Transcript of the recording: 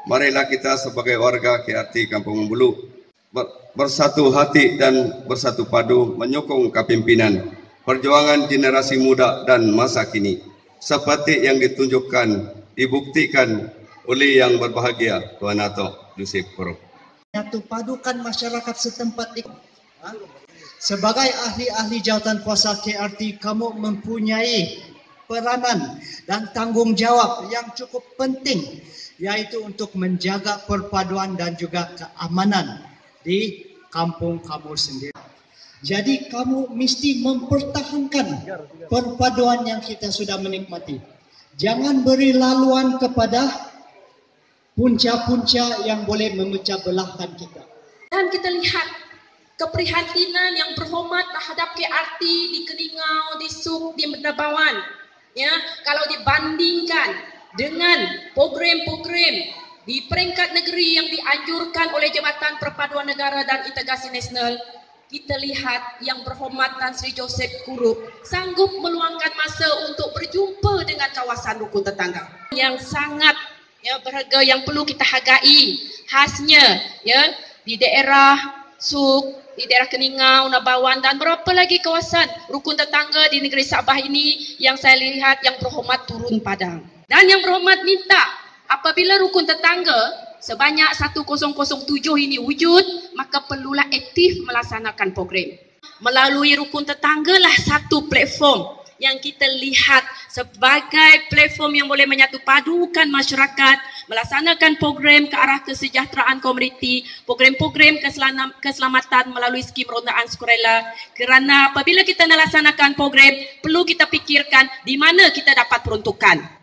marilah kita sebagai warga KRT Kampung Membulu bersatu hati dan bersatu padu menyokong kepimpinan perjuangan generasi muda dan masa kini seperti yang ditunjukkan, dibuktikan oleh yang berbahagia Tuan Dato' Yusuf Kuro. Menyatu padukan masyarakat setempat. Sebagai ahli-ahli jawatan kuasa KRT, kamu mempunyai peranan dan tanggungjawab yang cukup penting, yaitu untuk menjaga perpaduan dan juga keamanan di kampung kamu sendiri. Jadi kamu mesti mempertahankan perpaduan yang kita sudah menikmati. Jangan beri laluan kepada punca-punca yang boleh memecah belahkan kita. Dan kita lihat keprihatinan yang berhormat terhadap KRT di Keningau, di Suk, di Medabawan. Ya, kalau dibandingkan dengan program-program di peringkat negeri yang dianjurkan oleh Jabatan Perpaduan Negara dan Integrasi Nasional, kita lihat yang berhormat Tan Sri Joseph Kurup sanggup meluangkan masa untuk berjumpa dengan kawasan rukun tetangga yang sangat berharga, yang perlu kita hargai. Khasnya di daerah Suk, di daerah Keningau, Nabawan dan berapa lagi kawasan rukun tetangga di negeri Sabah ini yang saya lihat yang berhormat turun padang. Dan yang berhormat minta apabila rukun tetangga sebanyak 1007 ini wujud, maka perlulah aktif melaksanakan program. Melalui rukun tetanggalah satu platform yang kita lihat sebagai platform yang boleh menyatu padukan masyarakat, melaksanakan program ke arah kesejahteraan komuniti, program-program keselamatan melalui skim rondaan sukarela. Kerana apabila kita melaksanakan program, perlu kita fikirkan di mana kita dapat peruntukan.